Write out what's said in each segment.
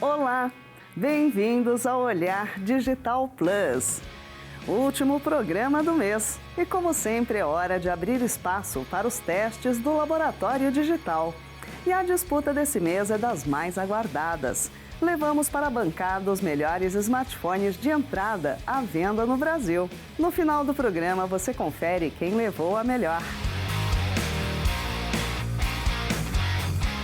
Olá, bem-vindos ao Olhar Digital Plus, último programa do mês. E como sempre é hora de abrir espaço para os testes do Laboratório Digital. E a disputa desse mês é das mais aguardadas. Levamos para a bancada os melhores smartphones de entrada à venda no Brasil. No final do programa você confere quem levou a melhor.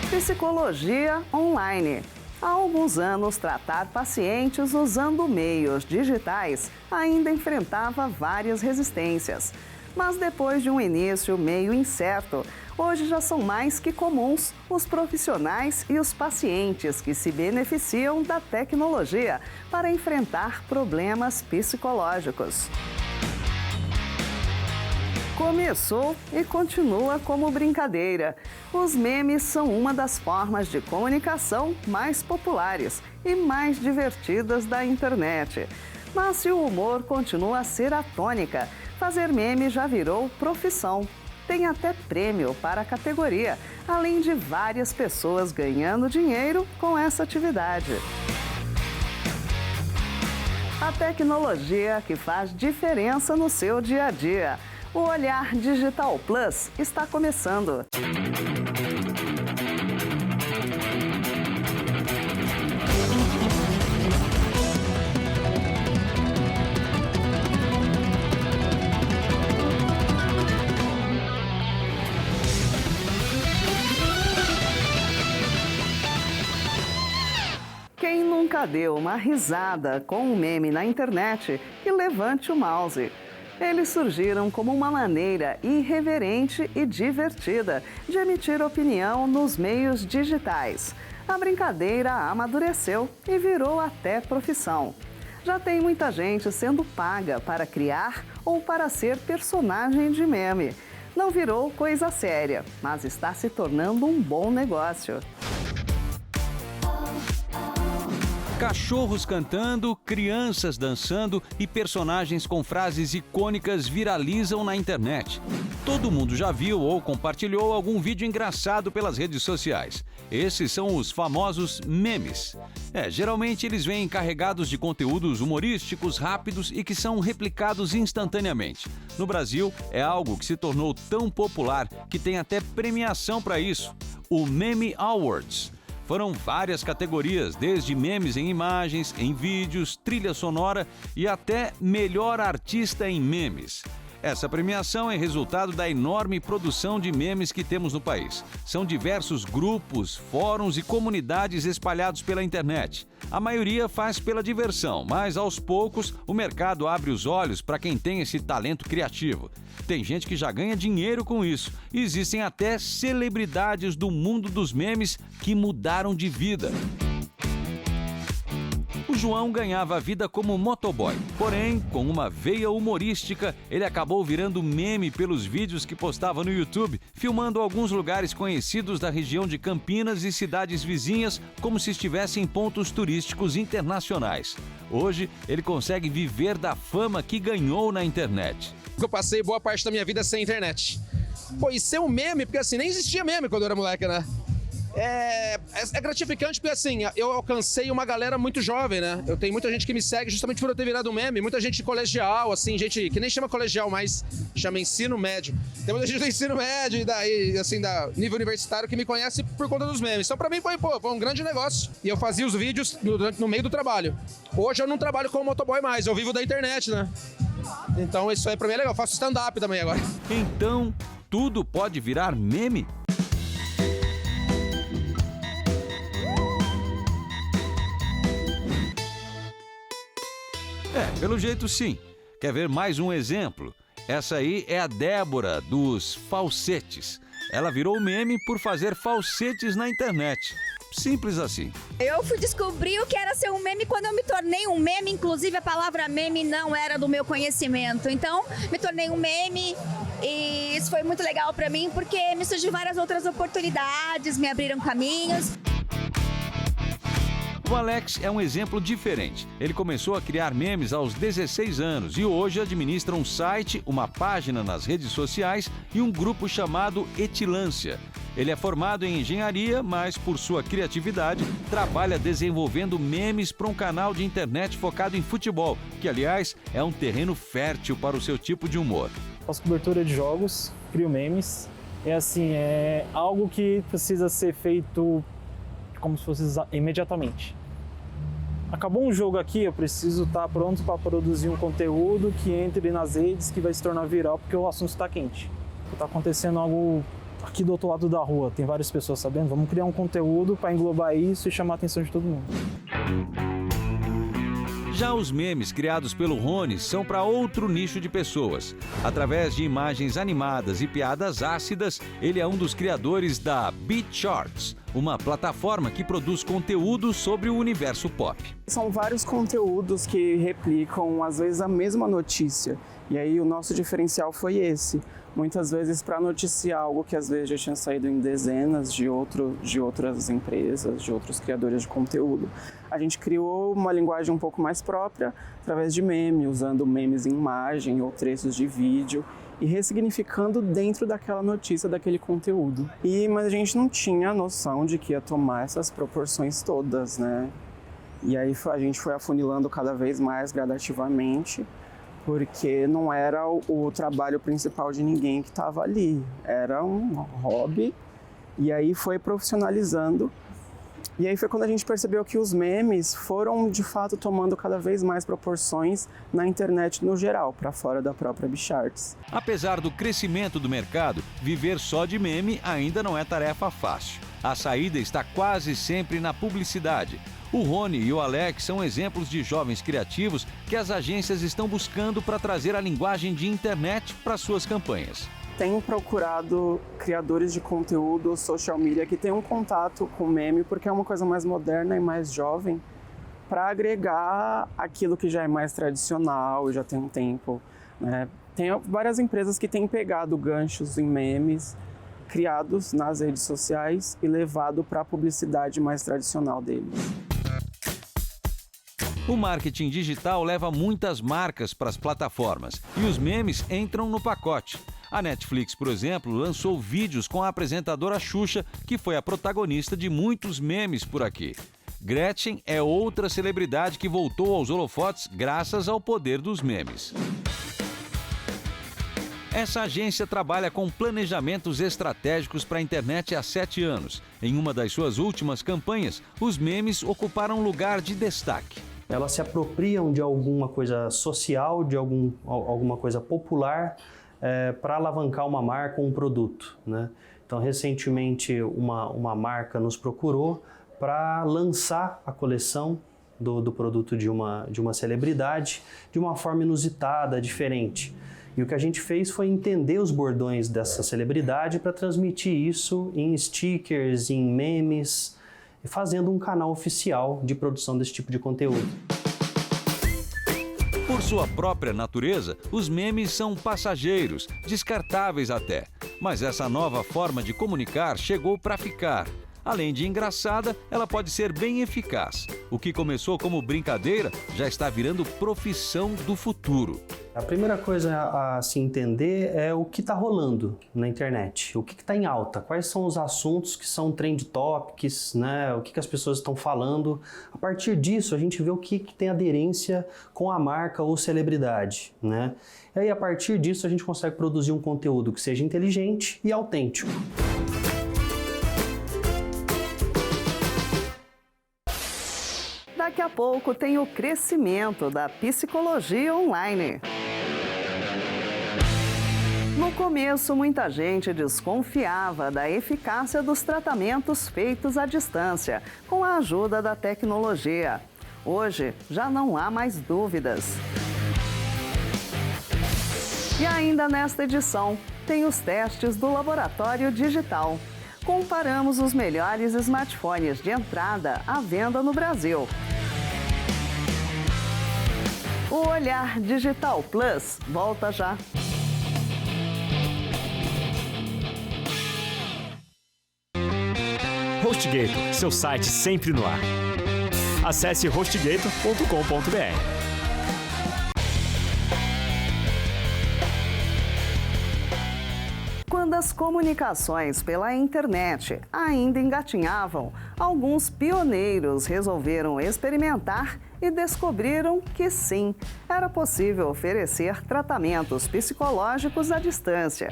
Psicologia online. Há alguns anos, tratar pacientes usando meios digitais ainda enfrentava várias resistências. Mas depois de um início meio incerto, hoje já são mais que comuns os profissionais e os pacientes que se beneficiam da tecnologia para enfrentar problemas psicológicos. Começou e continua como brincadeira. Os memes são uma das formas de comunicação mais populares e mais divertidas da internet. Mas se o humor continua a ser a tônica, fazer meme já virou profissão. Tem até prêmio para a categoria, além de várias pessoas ganhando dinheiro com essa atividade. A tecnologia que faz diferença no seu dia a dia. O Olhar Digital Plus está começando. Quem nunca deu uma risada com um meme na internet e levante o mouse? Eles surgiram como uma maneira irreverente e divertida de emitir opinião nos meios digitais. A brincadeira amadureceu e virou até profissão. Já tem muita gente sendo paga para criar ou para ser personagem de meme. Não virou coisa séria, mas está se tornando um bom negócio. Cachorros cantando, crianças dançando e personagens com frases icônicas viralizam na internet. Todo mundo já viu ou compartilhou algum vídeo engraçado pelas redes sociais. Esses são os famosos memes. Geralmente eles vêm carregados de conteúdos humorísticos, rápidos e que são replicados instantaneamente. No Brasil, é algo que se tornou tão popular que tem até premiação para isso, o Meme Awards. Foram várias categorias, desde memes em imagens, em vídeos, trilha sonora e até melhor artista em memes. Essa premiação é resultado da enorme produção de memes que temos no país. São diversos grupos, fóruns e comunidades espalhados pela internet. A maioria faz pela diversão, mas aos poucos o mercado abre os olhos para quem tem esse talento criativo. Tem gente que já ganha dinheiro com isso. Existem até celebridades do mundo dos memes que mudaram de vida. O João ganhava a vida como motoboy, porém, com uma veia humorística, ele acabou virando meme pelos vídeos que postava no YouTube, filmando alguns lugares conhecidos da região de Campinas e cidades vizinhas, como se estivesse em pontos turísticos internacionais. Hoje, ele consegue viver da fama que ganhou na internet. Eu passei boa parte da minha vida sem internet. Pô, e ser um meme, porque assim, nem existia meme quando eu era moleque, né? É gratificante porque assim, eu alcancei uma galera muito jovem, né? Eu tenho muita gente que me segue justamente por eu ter virado um meme, muita gente colegial, assim, gente que nem chama colegial mais, chama ensino médio. Tem muita gente do ensino médio e daí, assim, da nível universitário que me conhece por conta dos memes. Então pra mim foi um grande negócio. E eu fazia os vídeos no meio do trabalho. Hoje eu não trabalho como motoboy mais, eu vivo da internet, né? Então isso aí pra mim é legal, eu faço stand-up também agora. Então, tudo pode virar meme? Pelo jeito sim. Quer ver mais um exemplo? Essa aí é a Débora, dos falsetes. Ela virou meme por fazer falsetes na internet. Simples assim. Eu fui descobrir o que era ser um meme quando eu me tornei um meme. Inclusive a palavra meme não era do meu conhecimento. Então, me tornei um meme e isso foi muito legal pra mim porque me surgiram várias outras oportunidades, me abriram caminhos. O Alex é um exemplo diferente. Ele começou a criar memes aos 16 anos e hoje administra um site, uma página nas redes sociais e um grupo chamado Etilância. Ele é formado em engenharia, mas por sua criatividade, trabalha desenvolvendo memes para um canal de internet focado em futebol, que aliás é um terreno fértil para o seu tipo de humor. Faço cobertura de jogos, crio memes. É algo que precisa ser feito como se fosse imediatamente. Acabou um jogo aqui, eu preciso estar pronto para produzir um conteúdo que entre nas redes, que vai se tornar viral, porque o assunto está quente. Está acontecendo algo aqui do outro lado da rua, tem várias pessoas sabendo, vamos criar um conteúdo para englobar isso e chamar a atenção de todo mundo. Já os memes criados pelo Rony são para outro nicho de pessoas. Através de imagens animadas e piadas ácidas, ele é um dos criadores da BitCharts, uma plataforma que produz conteúdo sobre o universo pop. São vários conteúdos que replicam, às vezes, a mesma notícia. E aí o nosso diferencial foi esse. Muitas vezes para noticiar algo que às vezes já tinha saído em dezenas de outras empresas, de outros criadores de conteúdo. A gente criou uma linguagem um pouco mais própria, através de meme, usando memes em imagem ou trechos de vídeo e ressignificando dentro daquela notícia, daquele conteúdo. Mas a gente não tinha a noção de que ia tomar essas proporções todas, né? E aí a gente foi afunilando cada vez mais gradativamente, porque não era o trabalho principal de ninguém que estava ali, era um hobby, e aí foi profissionalizando. E aí foi quando a gente percebeu que os memes foram, de fato, tomando cada vez mais proporções na internet no geral, para fora da própria BitCharts. Apesar do crescimento do mercado, viver só de meme ainda não é tarefa fácil. A saída está quase sempre na publicidade. O Rony e o Alex são exemplos de jovens criativos que as agências estão buscando para trazer a linguagem de internet para suas campanhas. Tenho procurado criadores de conteúdo, social media, que tenham contato com meme, porque é uma coisa mais moderna e mais jovem, para agregar aquilo que já é mais tradicional, já tem um tempo, né? Tem várias empresas que têm pegado ganchos em memes, criados nas redes sociais e levado para a publicidade mais tradicional deles. O marketing digital leva muitas marcas para as plataformas e os memes entram no pacote. A Netflix, por exemplo, lançou vídeos com a apresentadora Xuxa, que foi a protagonista de muitos memes por aqui. Gretchen é outra celebridade que voltou aos holofotes graças ao poder dos memes. Essa agência trabalha com planejamentos estratégicos para a internet há 7 anos. Em uma das suas últimas campanhas, os memes ocuparam um lugar de destaque. Elas se apropriam de alguma coisa social, de alguma coisa popular, para alavancar uma marca ou um produto, né? Então, recentemente, uma marca nos procurou para lançar a coleção do produto de uma celebridade de uma forma inusitada, diferente. E o que a gente fez foi entender os bordões dessa celebridade para transmitir isso em stickers, em memes, e fazendo um canal oficial de produção desse tipo de conteúdo. Por sua própria natureza, os memes são passageiros, descartáveis até. Mas essa nova forma de comunicar chegou para ficar. Além de engraçada, ela pode ser bem eficaz. O que começou como brincadeira já está virando profissão do futuro. A primeira coisa a se entender é o que está rolando na internet, o que está em alta, quais são os assuntos que são trend topics, né? O que as pessoas estão falando. A partir disso, a gente vê o que tem aderência com a marca ou celebridade, né? E aí, a partir disso, a gente consegue produzir um conteúdo que seja inteligente e autêntico. Daqui a pouco tem o crescimento da psicologia online. No começo, muita gente desconfiava da eficácia dos tratamentos feitos à distância, com a ajuda da tecnologia. Hoje, já não há mais dúvidas. E ainda nesta edição, tem os testes do Laboratório Digital. Comparamos os melhores smartphones de entrada à venda no Brasil. O Olhar Digital Plus volta já. HostGator, seu site sempre no ar. Acesse hostgator.com.br. Quando as comunicações pela internet ainda engatinhavam, alguns pioneiros resolveram experimentar e descobriram que sim, era possível oferecer tratamentos psicológicos à distância.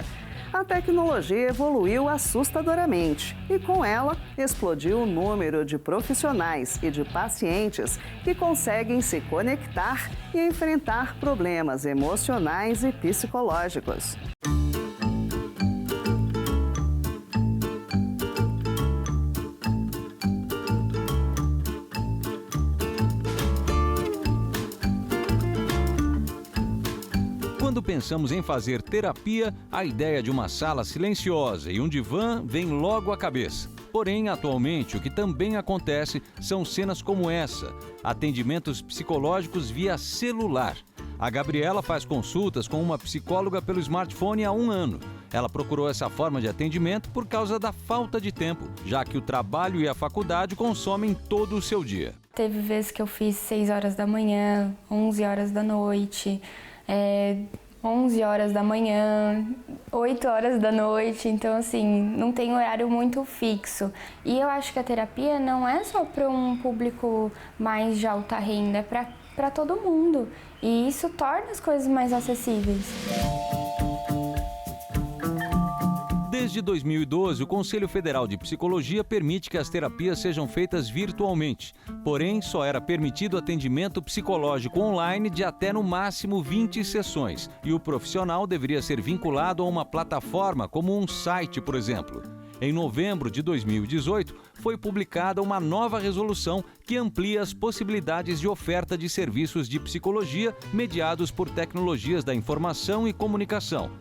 A tecnologia evoluiu assustadoramente e, com ela, explodiu o número de profissionais e de pacientes que conseguem se conectar e enfrentar problemas emocionais e psicológicos. Quando pensamos em fazer terapia, a ideia de uma sala silenciosa e um divã vem logo à cabeça. Porém, atualmente, o que também acontece são cenas como essa, atendimentos psicológicos via celular. A Gabriela faz consultas com uma psicóloga pelo smartphone há 1 ano. Ela procurou essa forma de atendimento por causa da falta de tempo, já que o trabalho e a faculdade consomem todo o seu dia. Teve vezes que eu fiz 6 horas da manhã, 11 horas da noite, 11 horas da manhã, 8 horas da noite, então assim, não tem horário muito fixo. E eu acho que a terapia não é só para um público mais de alta renda, é para todo mundo. E isso torna as coisas mais acessíveis. Desde 2012, o Conselho Federal de Psicologia permite que as terapias sejam feitas virtualmente. Porém, só era permitido atendimento psicológico online de até no máximo 20 sessões. E o profissional deveria ser vinculado a uma plataforma, como um site, por exemplo. Em novembro de 2018, foi publicada uma nova resolução que amplia as possibilidades de oferta de serviços de psicologia mediados por tecnologias da informação e comunicação.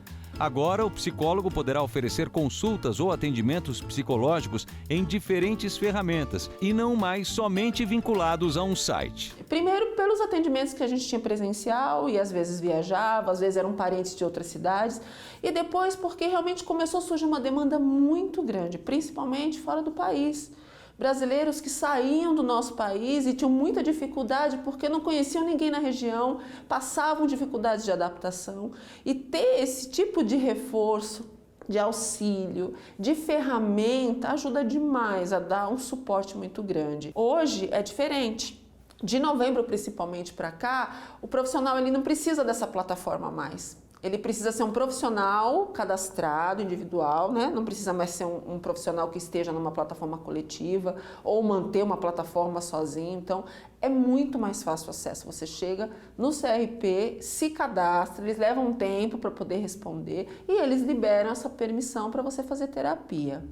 Agora, o psicólogo poderá oferecer consultas ou atendimentos psicológicos em diferentes ferramentas e não mais somente vinculados a um site. Primeiro, pelos atendimentos que a gente tinha presencial e às vezes viajava, às vezes eram parentes de outras cidades. E depois porque realmente começou a surgir uma demanda muito grande, principalmente fora do país. Brasileiros que saíam do nosso país e tinham muita dificuldade porque não conheciam ninguém na região, passavam dificuldades de adaptação. E ter esse tipo de reforço, de auxílio, de ferramenta, ajuda demais a dar um suporte muito grande. Hoje é diferente. De novembro, principalmente para cá, o profissional ele não precisa dessa plataforma mais. Ele precisa ser um profissional cadastrado, individual, né? Não precisa mais ser um profissional que esteja numa plataforma coletiva ou manter uma plataforma sozinho. Então, é muito mais fácil o acesso. Você chega no CRP, se cadastra, eles levam um tempo para poder responder e eles liberam essa permissão para você fazer terapia.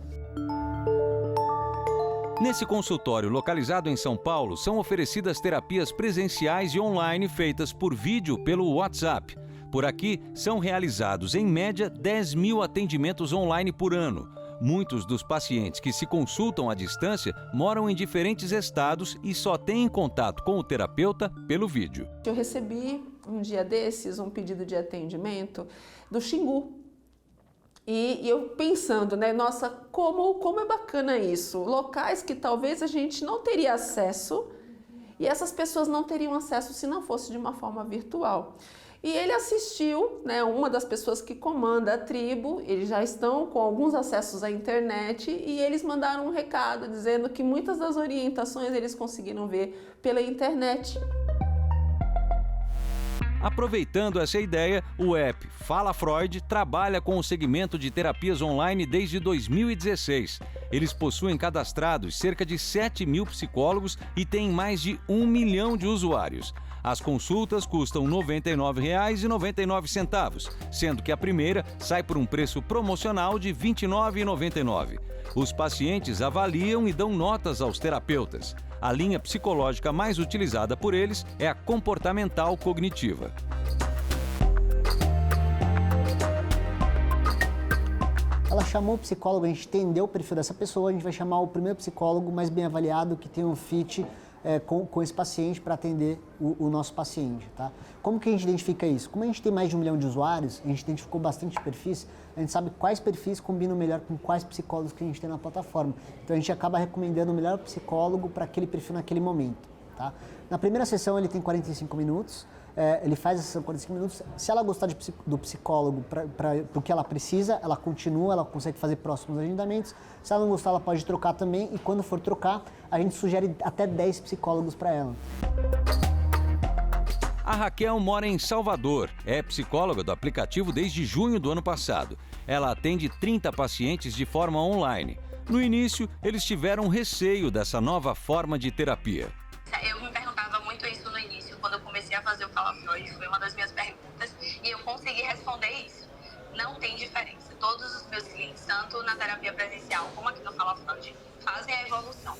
Nesse consultório localizado em São Paulo, são oferecidas terapias presenciais e online feitas por vídeo pelo WhatsApp. Por aqui, são realizados, em média, 10 mil atendimentos online por ano. Muitos dos pacientes que se consultam à distância moram em diferentes estados e só têm contato com o terapeuta pelo vídeo. Eu recebi, um dia desses, um pedido de atendimento do Xingu. E eu pensando, né, nossa, como é bacana isso. Locais que talvez a gente não teria acesso e essas pessoas não teriam acesso se não fosse de uma forma virtual. E ele assistiu, né, uma das pessoas que comanda a tribo, eles já estão com alguns acessos à internet e eles mandaram um recado dizendo que muitas das orientações eles conseguiram ver pela internet. Aproveitando essa ideia, o app Fala Freud trabalha com o segmento de terapias online desde 2016. Eles possuem cadastrados cerca de 7 mil psicólogos e têm mais de 1 milhão de usuários. As consultas custam R$ 99,99, sendo que a primeira sai por um preço promocional de R$ 29,99. Os pacientes avaliam e dão notas aos terapeutas. A linha psicológica mais utilizada por eles é a comportamental cognitiva. Ela chamou o psicólogo, a gente entendeu o perfil dessa pessoa, a gente vai chamar o primeiro psicólogo mais bem avaliado, que tem um fit com esse paciente para atender o nosso paciente, tá? Como que a gente identifica isso? Como a gente tem mais de 1 milhão de usuários, a gente identificou bastante perfis, a gente sabe quais perfis combinam melhor com quais psicólogos que a gente tem na plataforma. Então a gente acaba recomendando o melhor psicólogo para aquele perfil naquele momento. tá? Na primeira sessão ele tem 45 minutos, ele faz a sessão 45 minutos. Se ela gostar do psicólogo do que ela precisa, ela continua, ela consegue fazer próximos agendamentos. Se ela não gostar, ela pode trocar também, e quando for trocar, a gente sugere até 10 psicólogos para ela. A Raquel mora em Salvador, é psicóloga do aplicativo desde junho do ano passado. Ela atende 30 pacientes de forma online. No início, eles tiveram receio dessa nova forma de terapia. Eu me perguntava muito isso no início, quando eu comecei a fazer o Fala Freud, foi uma das minhas perguntas, e eu consegui responder isso. Não tem diferença. Todos os meus clientes, tanto na terapia presencial como aqui no Fala Freud, fazem a evolução.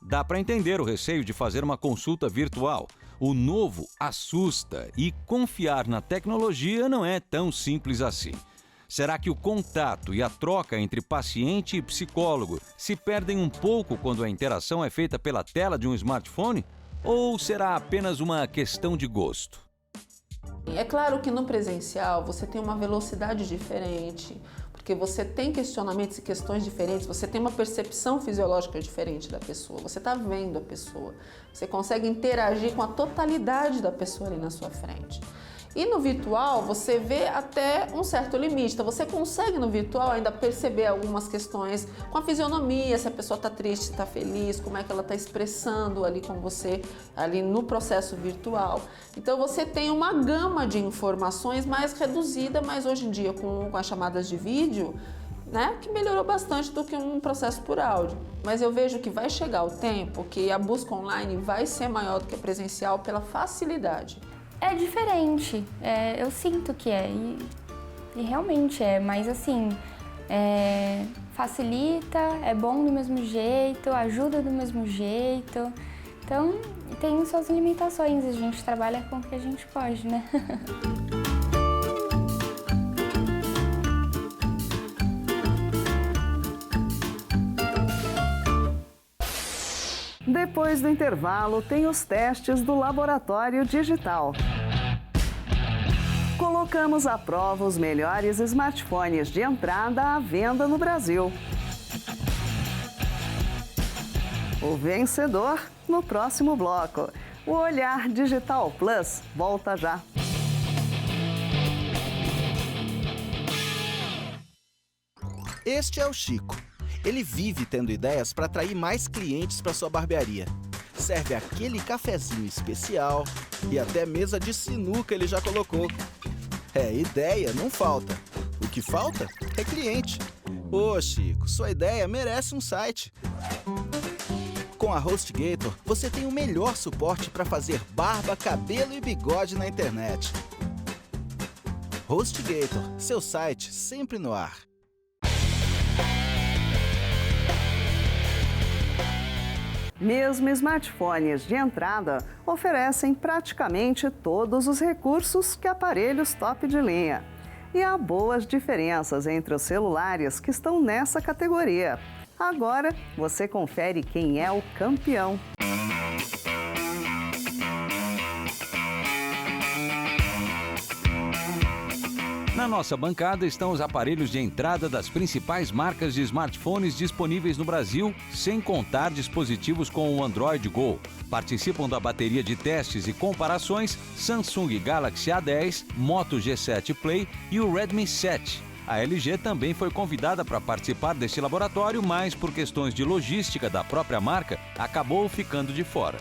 Dá para entender o receio de fazer uma consulta virtual. O novo assusta e confiar na tecnologia não é tão simples assim. Será que o contato e a troca entre paciente e psicólogo se perdem um pouco quando a interação é feita pela tela de um smartphone? Ou será apenas uma questão de gosto? É claro que no presencial você tem uma velocidade diferente, porque você tem questionamentos e questões diferentes, você tem uma percepção fisiológica diferente da pessoa, você está vendo a pessoa, você consegue interagir com a totalidade da pessoa ali na sua frente. E no virtual você vê até um certo limite, então você consegue no virtual ainda perceber algumas questões com a fisionomia, se a pessoa está triste, se está feliz, como é que ela está expressando ali com você, ali no processo virtual. Então você tem uma gama de informações mais reduzida, mas hoje em dia com as chamadas de vídeo, né, que melhorou bastante do que um processo por áudio. Mas eu vejo que vai chegar o tempo que a busca online vai ser maior do que a presencial pela facilidade. É diferente, eu sinto que e realmente é, mas assim, facilita, é bom do mesmo jeito, ajuda do mesmo jeito, então tem suas limitações, a gente trabalha com o que a gente pode, né? Depois do intervalo, tem os testes do Laboratório Digital. Colocamos à prova os melhores smartphones de entrada à venda no Brasil. O vencedor no próximo bloco. O Olhar Digital Plus volta já. Este é o Chico. Ele vive tendo ideias para atrair mais clientes para sua barbearia. Serve aquele cafezinho especial e até mesa de sinuca ele já colocou. Ideia não falta. O que falta é cliente. Ô Chico, sua ideia merece um site. Com a HostGator, você tem o melhor suporte para fazer barba, cabelo e bigode na internet. HostGator, seu site sempre no ar. Mesmo smartphones de entrada oferecem praticamente todos os recursos que aparelhos top de linha. E há boas diferenças entre os celulares que estão nessa categoria. Agora você confere quem é o campeão. Na nossa bancada estão os aparelhos de entrada das principais marcas de smartphones disponíveis no Brasil, sem contar dispositivos com o Android Go. Participam da bateria de testes e comparações Samsung Galaxy A10, Moto G7 Play e o Redmi 7. A LG também foi convidada para participar deste laboratório, mas por questões de logística da própria marca, acabou ficando de fora.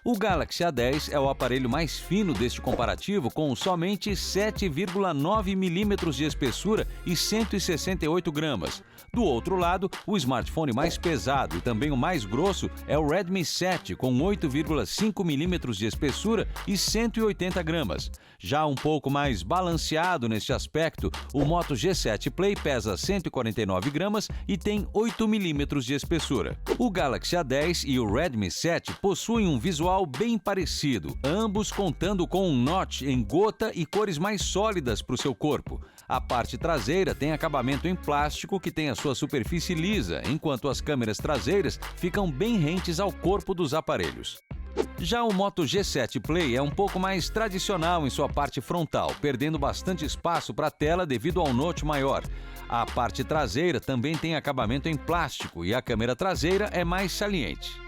O Galaxy A10 é o aparelho mais fino deste comparativo, com somente 7,9 milímetros de espessura e 168 gramas. Do outro lado, o smartphone mais pesado e também o mais grosso é o Redmi 7, com 8,5 milímetros de espessura e 180 gramas. Já um pouco mais balanceado neste aspecto, o Moto G7 Play pesa 149 gramas e tem 8 milímetros de espessura. O Galaxy A10 e o Redmi 7 possuem um visual bem parecido, ambos contando com um notch em gota e cores mais sólidas para o seu corpo. A parte traseira tem acabamento em plástico que tem a sua superfície lisa, enquanto as câmeras traseiras ficam bem rentes ao corpo dos aparelhos. Já o Moto G7 Play é um pouco mais tradicional em sua parte frontal, perdendo bastante espaço para a tela devido ao note maior. A parte traseira também tem acabamento em plástico e a câmera traseira é mais saliente.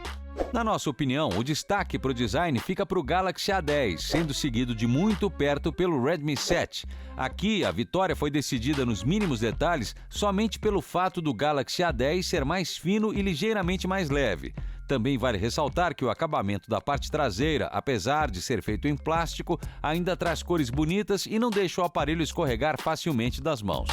Na nossa opinião, o destaque para o design fica para o Galaxy A10, sendo seguido de muito perto pelo Redmi 7. Aqui, a vitória foi decidida nos mínimos detalhes somente pelo fato do Galaxy A10 ser mais fino e ligeiramente mais leve. Também vale ressaltar que o acabamento da parte traseira, apesar de ser feito em plástico, ainda traz cores bonitas e não deixa o aparelho escorregar facilmente das mãos.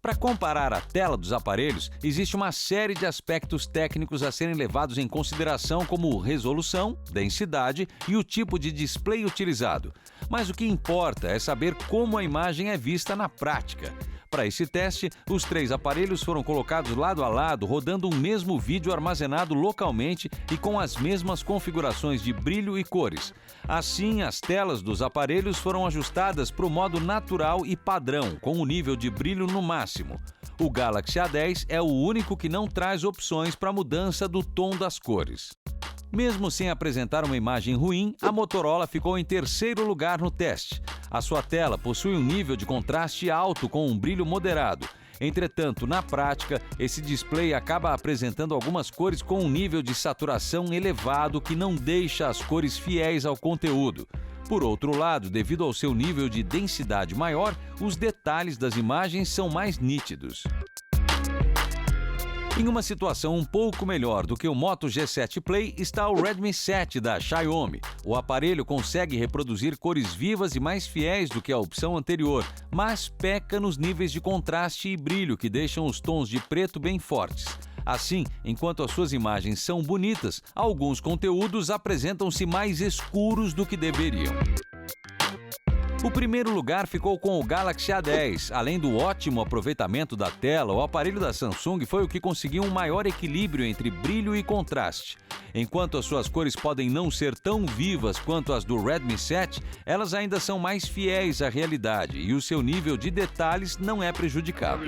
Para comparar a tela dos aparelhos, existe uma série de aspectos técnicos a serem levados em consideração, como resolução, densidade e o tipo de display utilizado. Mas o que importa é saber como a imagem é vista na prática. Para esse teste, os 3 aparelhos foram colocados lado a lado, rodando um mesmo vídeo armazenado localmente e com as mesmas configurações de brilho e cores. Assim, as telas dos aparelhos foram ajustadas para o modo natural e padrão, com o nível de brilho no máximo. O Galaxy A10 é o único que não traz opções para mudança do tom das cores. Mesmo sem apresentar uma imagem ruim, a Motorola ficou em 3º lugar no teste. A sua tela possui um nível de contraste alto com um brilho moderado. Entretanto, na prática, esse display acaba apresentando algumas cores com um nível de saturação elevado que não deixa as cores fiéis ao conteúdo. Por outro lado, devido ao seu nível de densidade maior, os detalhes das imagens são mais nítidos. Em uma situação um pouco melhor do que o Moto G7 Play está o Redmi 7 da Xiaomi. O aparelho consegue reproduzir cores vivas e mais fiéis do que a opção anterior, mas peca nos níveis de contraste e brilho que deixam os tons de preto bem fortes. Assim, enquanto as suas imagens são bonitas, alguns conteúdos apresentam-se mais escuros do que deveriam. O primeiro lugar ficou com o Galaxy A10. Além do ótimo aproveitamento da tela, o aparelho da Samsung foi o que conseguiu um maior equilíbrio entre brilho e contraste. Enquanto as suas cores podem não ser tão vivas quanto as do Redmi 7, elas ainda são mais fiéis à realidade e o seu nível de detalhes não é prejudicado.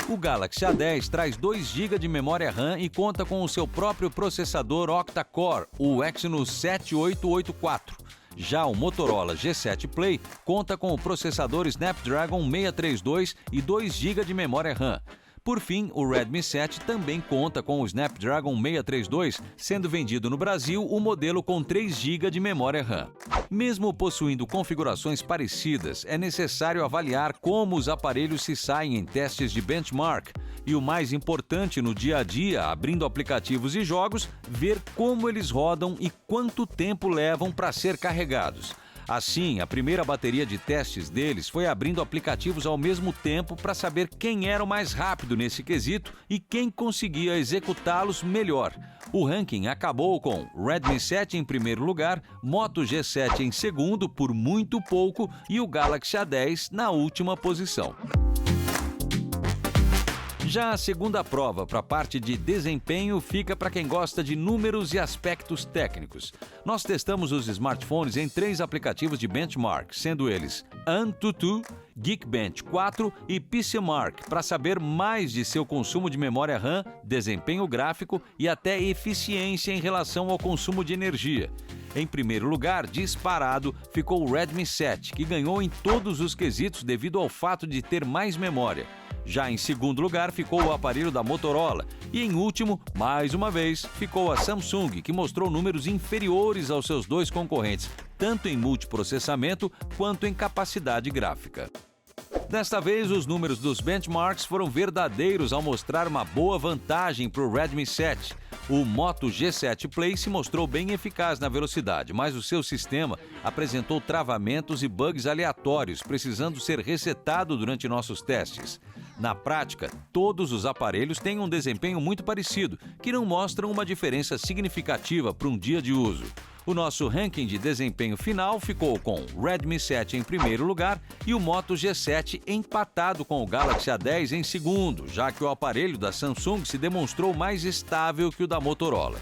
O Galaxy A10 traz 2 GB de memória RAM e conta com o seu próprio processador octa-core, o Exynos 7884. Já o Motorola G7 Play conta com o processador Snapdragon 632 e 2 GB de memória RAM. Por fim, o Redmi 7 também conta com o Snapdragon 632, sendo vendido no Brasil o modelo com 3 GB de memória RAM. Mesmo possuindo configurações parecidas, é necessário avaliar como os aparelhos se saem em testes de benchmark e, o mais importante no dia a dia, abrindo aplicativos e jogos, ver como eles rodam e quanto tempo levam para ser carregados. Assim, a primeira bateria de testes deles foi abrindo aplicativos ao mesmo tempo para saber quem era o mais rápido nesse quesito e quem conseguia executá-los melhor. O ranking acabou com Redmi 7 em primeiro lugar, Moto G7 em segundo por muito pouco e o Galaxy A10 na última posição. Já a segunda prova para a parte de desempenho fica para quem gosta de números e aspectos técnicos. Nós testamos os smartphones em 3 aplicativos de benchmark, sendo eles Antutu, Geekbench 4 e PCMark, para saber mais de seu consumo de memória RAM, desempenho gráfico e até eficiência em relação ao consumo de energia. Em primeiro lugar, disparado, ficou o Redmi 7, que ganhou em todos os quesitos devido ao fato de ter mais memória. Já em segundo lugar ficou o aparelho da Motorola e em último, mais uma vez, ficou a Samsung, que mostrou números inferiores aos seus 2 concorrentes, tanto em multiprocessamento quanto em capacidade gráfica. Desta vez, os números dos benchmarks foram verdadeiros ao mostrar uma boa vantagem para o Redmi 7. O Moto G7 Play se mostrou bem eficaz na velocidade, mas o seu sistema apresentou travamentos e bugs aleatórios, precisando ser resetado durante nossos testes. Na prática, todos os aparelhos têm um desempenho muito parecido, que não mostram uma diferença significativa para um dia de uso. O nosso ranking de desempenho final ficou com o Redmi 7 em primeiro lugar e o Moto G7 empatado com o Galaxy A10 em segundo, já que o aparelho da Samsung se demonstrou mais estável que o da Motorola.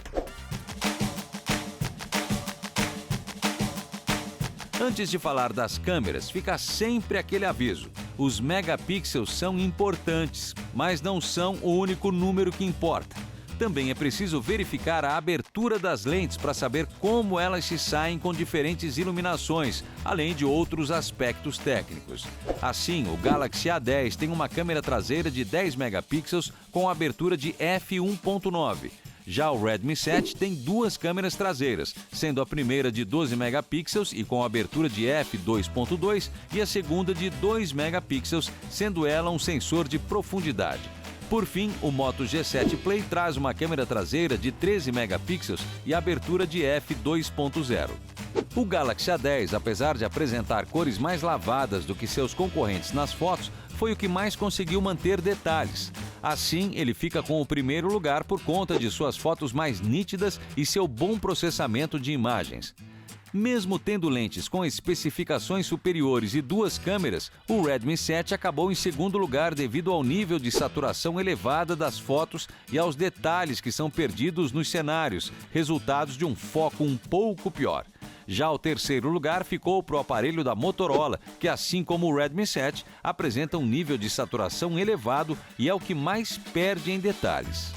Antes de falar das câmeras, fica sempre aquele aviso. Os megapixels são importantes, mas não são o único número que importa. Também é preciso verificar a abertura das lentes para saber como elas se saem com diferentes iluminações, além de outros aspectos técnicos. Assim, o Galaxy A10 tem uma câmera traseira de 10 megapixels com abertura de f1.9. Já o Redmi 7 tem duas câmeras traseiras, sendo a primeira de 12 megapixels e com abertura de f2.2 e a segunda de 2 megapixels, sendo ela um sensor de profundidade. Por fim, o Moto G7 Play traz uma câmera traseira de 13 megapixels e abertura de f2.0. O Galaxy A10, apesar de apresentar cores mais lavadas do que seus concorrentes nas fotos, foi o que mais conseguiu manter detalhes. Assim, ele fica com o primeiro lugar por conta de suas fotos mais nítidas e seu bom processamento de imagens. Mesmo tendo lentes com especificações superiores e duas câmeras, o Redmi 7 acabou em segundo lugar devido ao nível de saturação elevada das fotos e aos detalhes que são perdidos nos cenários, resultados de um foco um pouco pior. Já o terceiro lugar ficou para o aparelho da Motorola, que assim como o Redmi 7, apresenta um nível de saturação elevado e é o que mais perde em detalhes.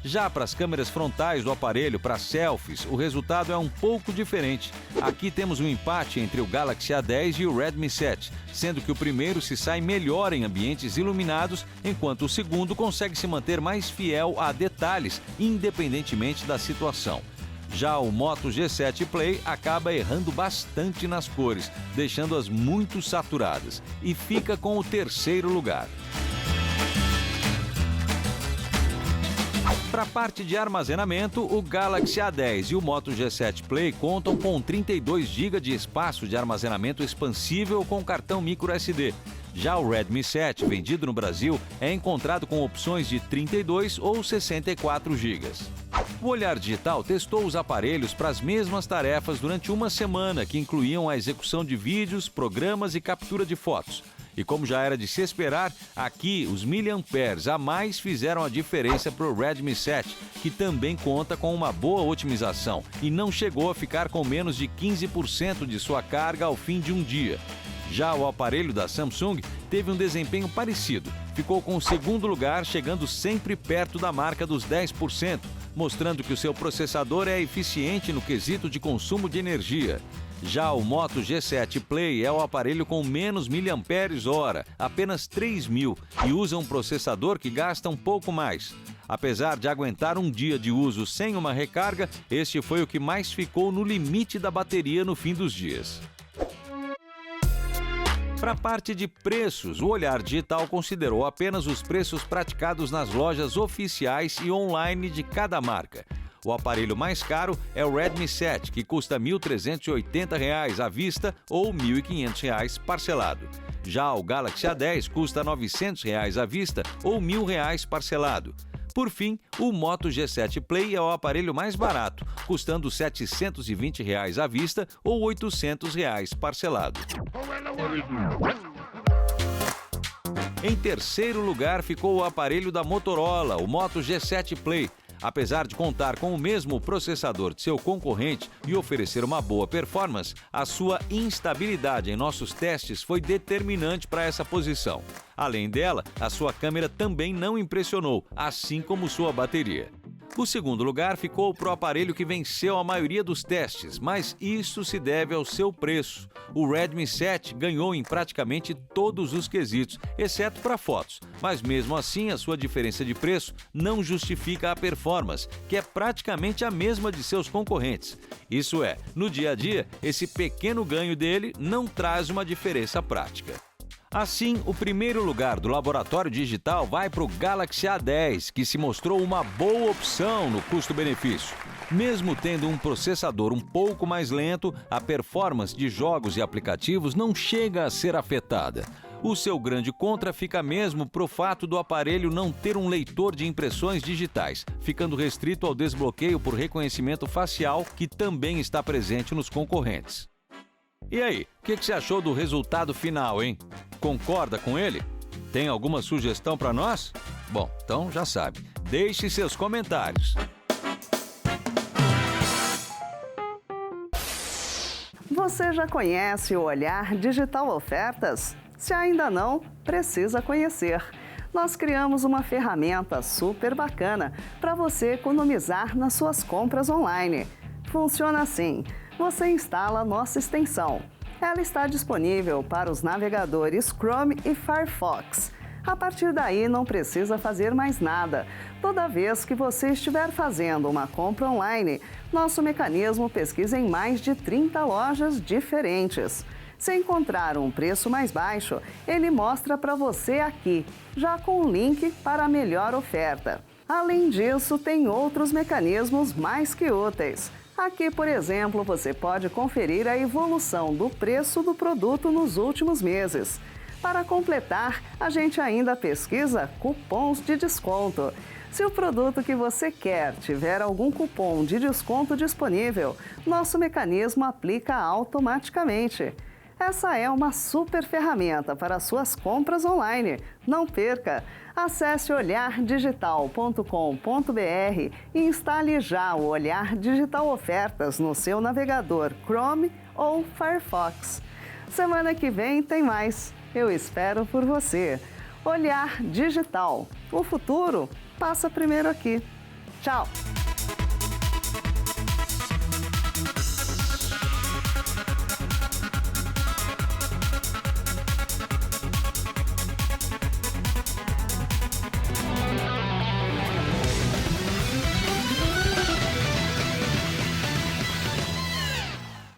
Já para as câmeras frontais do aparelho para selfies, o resultado é um pouco diferente. Aqui temos um empate entre o Galaxy A10 e o Redmi 7, sendo que o primeiro se sai melhor em ambientes iluminados, enquanto o segundo consegue se manter mais fiel a detalhes, independentemente da situação. Já o Moto G7 Play acaba errando bastante nas cores, deixando-as muito saturadas, e fica com o terceiro lugar. Para a parte de armazenamento, o Galaxy A10 e o Moto G7 Play contam com 32 GB de espaço de armazenamento expansível com cartão microSD. Já o Redmi 7, vendido no Brasil, é encontrado com opções de 32 ou 64 GB. O Olhar Digital testou os aparelhos para as mesmas tarefas durante uma semana, que incluíam a execução de vídeos, programas e captura de fotos. E como já era de se esperar, aqui os miliamperes a mais fizeram a diferença para o Redmi 7, que também conta com uma boa otimização e não chegou a ficar com menos de 15% de sua carga ao fim de um dia. Já o aparelho da Samsung teve um desempenho parecido, ficou com o segundo lugar, chegando sempre perto da marca dos 10%, mostrando que o seu processador é eficiente no quesito de consumo de energia. Já o Moto G7 Play é o aparelho com menos miliamperes-hora, apenas 3.000, e usa um processador que gasta um pouco mais. Apesar de aguentar um dia de uso sem uma recarga, este foi o que mais ficou no limite da bateria no fim dos dias. Para a parte de preços, o Olhar Digital considerou apenas os preços praticados nas lojas oficiais e online de cada marca. O aparelho mais caro é o Redmi 7, que custa R$ 1.380 à vista ou R$ 1.500 parcelado. Já o Galaxy A10 custa R$ 900 à vista ou R$ 1.000 parcelado. Por fim, o Moto G7 Play é o aparelho mais barato, custando R$ 720 à vista ou R$ 800 parcelado. Em terceiro lugar ficou o aparelho da Motorola, o Moto G7 Play. Apesar de contar com o mesmo processador de seu concorrente e oferecer uma boa performance, a sua instabilidade em nossos testes foi determinante para essa posição. Além dela, a sua câmera também não impressionou, assim como sua bateria. O segundo lugar ficou para o aparelho que venceu a maioria dos testes, mas isso se deve ao seu preço. O Redmi 7 ganhou em praticamente todos os quesitos, exceto para fotos, mas mesmo assim a sua diferença de preço não justifica a performance, que é praticamente a mesma de seus concorrentes. Isso é, no dia a dia, esse pequeno ganho dele não traz uma diferença prática. Assim, o primeiro lugar do laboratório digital vai para o Galaxy A10, que se mostrou uma boa opção no custo-benefício. Mesmo tendo um processador um pouco mais lento, a performance de jogos e aplicativos não chega a ser afetada. O seu grande contra fica mesmo pro fato do aparelho não ter um leitor de impressões digitais, ficando restrito ao desbloqueio por reconhecimento facial, que também está presente nos concorrentes. E aí, o que você achou do resultado final, hein? Concorda com ele? Tem alguma sugestão para nós? Bom, então já sabe, deixe seus comentários. Você já conhece o Olhar Digital Ofertas? Se ainda não, precisa conhecer. Nós criamos uma ferramenta super bacana para você economizar nas suas compras online. Funciona assim: você instala nossa extensão. Ela está disponível para os navegadores Chrome e Firefox. A partir daí, não precisa fazer mais nada. Toda vez que você estiver fazendo uma compra online, nosso mecanismo pesquisa em mais de 30 lojas diferentes. Se encontrar um preço mais baixo, ele mostra para você aqui, já com o link para a melhor oferta. Além disso, tem outros mecanismos mais que úteis. Aqui, por exemplo, você pode conferir a evolução do preço do produto nos últimos meses. Para completar, a gente ainda pesquisa cupons de desconto. Se o produto que você quer tiver algum cupom de desconto disponível, nosso mecanismo aplica automaticamente. Essa é uma super ferramenta para suas compras online. Não perca! Acesse olhardigital.com.br e instale já o Olhar Digital Ofertas no seu navegador Chrome ou Firefox. Semana que vem tem mais. Eu espero por você. Olhar Digital. O futuro passa primeiro aqui. Tchau!